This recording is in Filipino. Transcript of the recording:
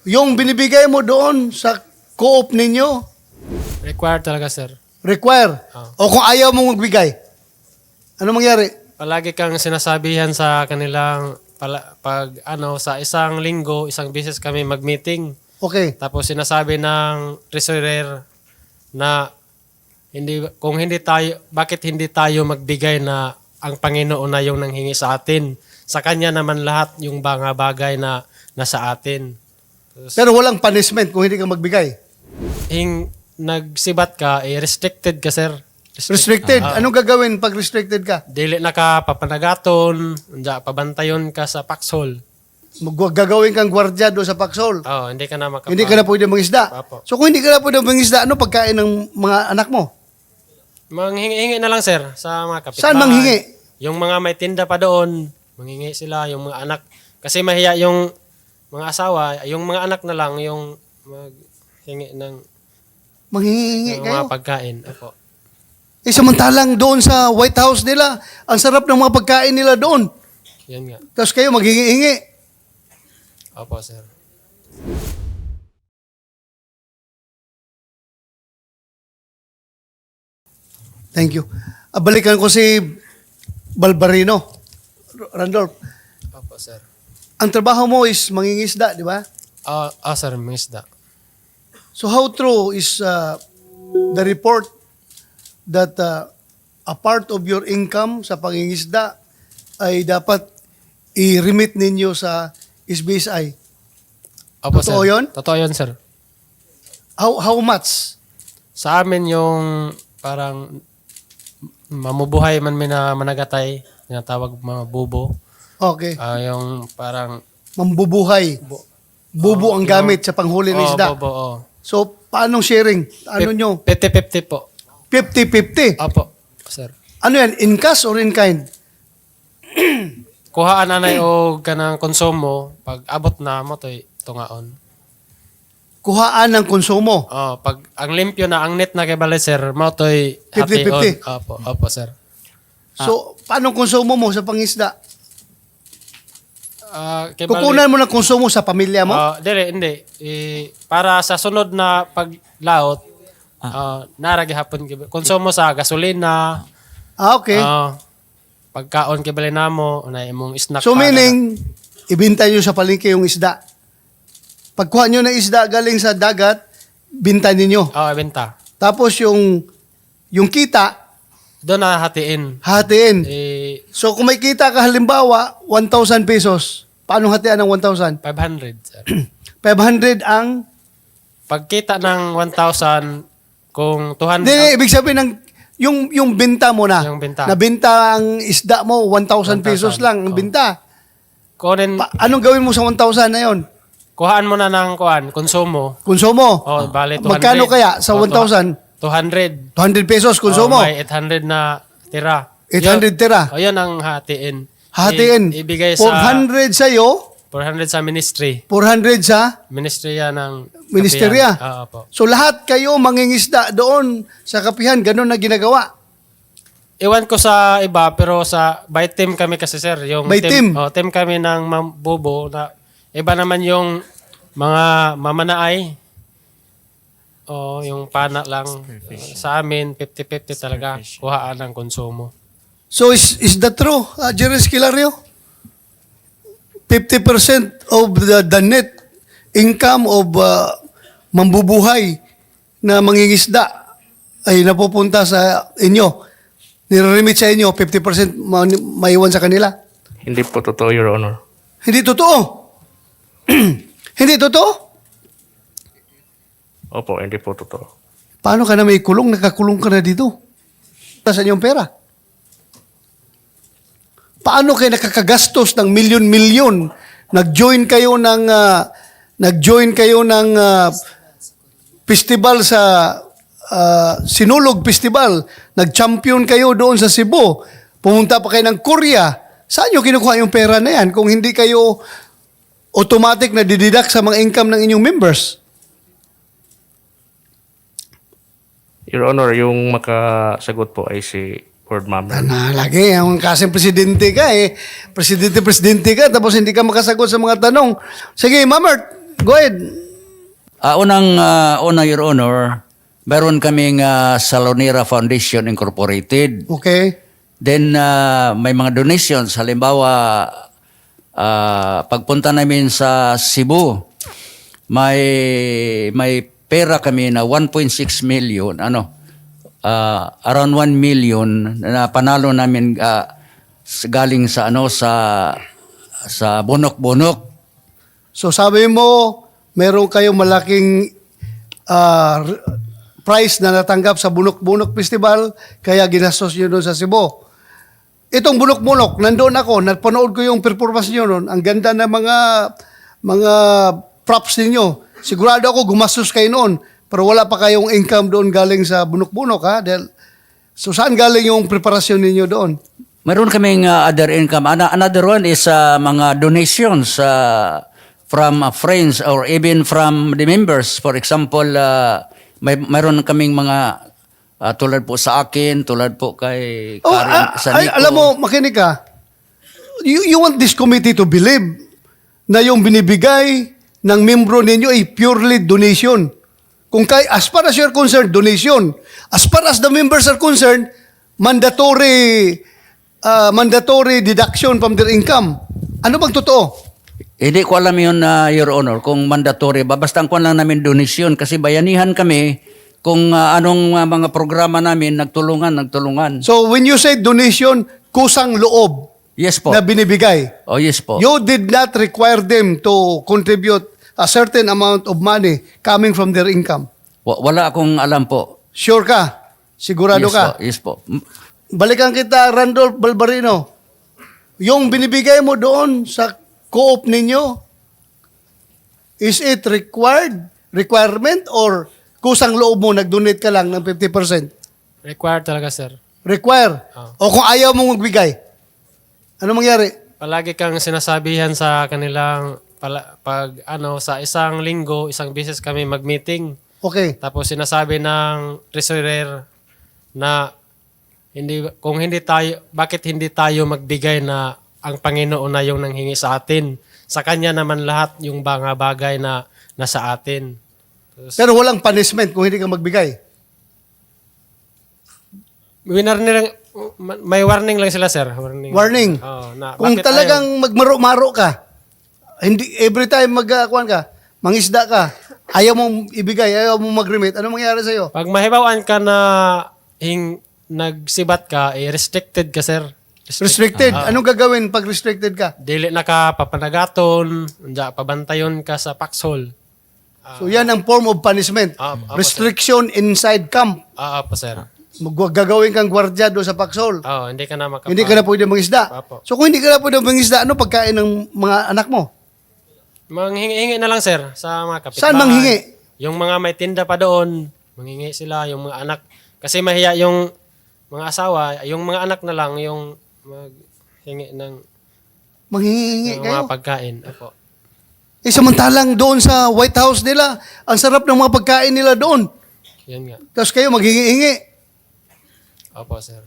Yung binibigay mo doon sa co-op ninyo, Required talaga, sir. require. O kung ayaw mong magbigay, ano mangyari? Palagi kang sinasabihan sa kanilang sa isang linggo, isang beses kami mag-meeting. Okay. Tapos sinasabi ng treasurer na bakit hindi tayo magbigay na ang Panginoon na yung nanghingi sa atin. Sa Kanya naman lahat yung mga bagay na nasa atin. Pero walang punishment kung hindi ka magbigay. Nagsibat ka, restricted ka, sir. Restricted. Anong gagawin pag restricted ka? Dili na ka papanagaton, pabantayon ka sa paxhol. Gagawin kang gwardiya doon sa Paxol. Hindi ka na Hindi ka na pwede mangisda. Apo. So kung hindi ka na pwede mangisda, ano pagkain ng mga anak mo? Manghingi na lang, sir, sa mga kapitbahay. Saan manghingi? Yung mga may tinda pa doon, manghingi sila, yung mga anak. Kasi mahiya yung mga asawa, yung mga anak na lang, yung maghingi ng Manghingi kayo. mga pagkain. Apo. Samantalang doon sa White House nila, ang sarap ng mga pagkain nila doon. Yan nga. Tapos kayo maghingi-hingi. Opo, sir. Thank you. Balikan ko si Balbarino. Randolph, Opo, sir. ang trabaho mo is mangingisda, di ba? Sir, may isda. So how true is the report that a part of your income sa pangingisda ay dapat i-remit ninyo sa SBSI? Opo, Totoo sir. yun? Totoo yun, sir. How much? Sa amin yung parang mamubuhay man may na managatay, tinatawag mga bubo. Okay. Yung parang Mambubuhay. Bubo ang gamit sa panghuli ng isda. bubo. So, paano sharing? Ano nyo? 50-50 po. 50-50. Opo, sir. Ano yan? In cash or in kind? Kuhaan anay o kanang konsumo, pag abot na mo to'y tungaon. Kuhaan ng konsumo. Pag ang limpyo na, ang net na kay bale, sir, mo to'y 50-50. Opo, sir. So, paano konsumo mo sa pangisda? Kay bale, Kukunan mo ng konsumo sa pamilya mo? hindi. Para sa sunod na paglaot, naragi hapon, konsumo sa gasolina, Okay. pagkaon kay bale namo, na imong snack. So, meaning, ibinta nyo sa palengke yung isda. Pagkuha nyo ng isda galing sa dagat, binta ninyo. Benta. Tapos yung kita, Doon na hatiin. hatiin. So, So, kung may kita ka halimbawa, 1,000 pesos. Paano hatian ng 1,000? 500, sir. 500 ang... Pagkita ng 1,000, kung 200... Hindi, ibig sabihin ng... Yung binta mo na. Yung binta. Nabinta ang isda mo, 1,000 pesos lang ang binta. Kunin, Anong gawin mo sa 1,000 na yon? kuhaan mo na ng konsumo. Konsumo. Bale, 200. Magkano kaya sa 1,000? 200. 200 pesos konsumo. May 800 na tira. 800 tira. Yun ang hatiin. Hatiin. Ibigay sa 400 sa'yo, 400 sa ministry. 400 sa Ministerya ng ministerya. kapihan. Opo. So lahat kayo mangingisda doon sa kapihan, ganun na ginagawa. Iwan ko sa iba, pero by team kami kasi, sir. Yung By team? Team kami ng Bubo. Na, iba naman yung mga mamanaay. Yung pana lang. Sa amin, 50-50 talaga. Kuhaan ng konsumo. So is that true, Jerry Esquilario? 50% of the net income of mambubuhay na mangingisda ay napupunta sa inyo. Nire-remit sa inyo, 50% maiwan sa kanila. Hindi po totoo, Your Honor. Hindi totoo. Hindi totoo? Opo, hindi po totoo. Paano ka na may kulong? Nakakulong ka na dito. Saan yung pera? Paano kayo nakakagastos ng milyon-milyon? Nag-join kayo ng festival sa Sinulog Festival. Nag-champion kayo doon sa Cebu. Pumunta pa kayo ng Korea. Saan nyo kinukuha yung pera na yan kung hindi kayo automatic na dididak sa mga income ng inyong members? Your Honor, yung makasagot po ay si Lord Mammer. Lagi, ang kasing presidente ka eh. Presidente ka, tapos hindi ka makasagot sa mga tanong. Sige, Mamert, Go ahead. Una, Your Honor, meron kaming Salonera Foundation Incorporated. Okay. Then, may mga donations. Halimbawa, pagpunta namin sa Cebu, may pera kami na 1.6 million, around 1 million na panalo namin galing sa sa Bunok-Bunok. So sabi mo, meron kayong malaking prize na natanggap sa Bunok-Bunok Festival, kaya ginastos nyo doon sa Cebu. Itong Bunok-Bunok, nandoon ako, napanood ko yung performance nyo noon. Ang ganda ng mga props ninyo. Sigurado ako gumastos kayo noon, pero wala pa kayong income doon galing sa Bunok-Bunok, ha? So saan galing yung preparasyon ninyo doon? Meron kaming other income. Another one is mga donations from friends or even from the members. For example, mayroon kaming mga tulad po sa akin, tulad po kay Karen sa Nico. Alam mo, makinig ka. You want this committee to believe na yung binibigay ng membro ninyo ay purely donation. As far as you're concerned, donation. As far as the members are concerned, mandatory deduction from their income. Ano bang totoo? Hindi ko alam yun, Your Honor, kung mandatory ba. Basta ang kuwan lang namin donation kasi bayanihan kami kung anong mga programa namin nagtulungan. So when you say donation, kusang loob Yes po. na binibigay. Oh, yes po. You did not require them to contribute a certain amount of money coming from their income. Wala akong alam po. Sure ka? Sigurado Yes ka? po, yes po. Balikan kita, Randolph Balbarino. Yung binibigay mo doon sa co-op ninyo, is it requirement or kusang loob mo, nag-donate ka lang ng 50%? Required talaga, sir. Require. O kung ayaw mong magbigay, ano mangyari? Palagi kang sinasabihan sa kanilang sa isang linggo, isang beses kami mag-meeting. Okay. Tapos sinasabi ng treasurer na bakit hindi tayo magbigay na ang Panginoon na yung nanghingi sa atin. Sa Kanya naman lahat yung mga bagay na nasa atin. Pero walang punishment kung hindi ka magbigay. May warning lang sila, sir. Warning. Oo, Kung bakit talagang magmaro-maro ka, hindi every time magkuhan ka, mangisda ka, ayaw mong ibigay, ayaw mong mag-remit, ano mangyari sa'yo? pag mahibawaan ka na nagsibat ka, restricted ka, sir. Restricted. Anong gagawin pag restricted ka? Dili na ka papanagaton, pabantayon ka sa paxhol. So yan ang form of punishment. Restriction inside camp. Po, sir. Gagawin kang gwardiya doon sa Paxol. Hindi ka na Hindi ka na pwede mangisda. Apo. So kung hindi ka na pwede mangisda, ano pagkain ng mga anak mo? Manghingi na lang, sir, sa mga kapitbahay. Saan manghingi? Yung mga may tinda pa doon, manghingi sila, yung mga anak. Kasi mahiya yung mga asawa, yung mga anak na lang, yung maghingi ng Manghingi kayo. mga pagkain. Apo. Samantalang doon sa White House nila, ang sarap ng mga pagkain nila doon. Yan nga. Tapos kayo maghingi-hingi. Opo, sir.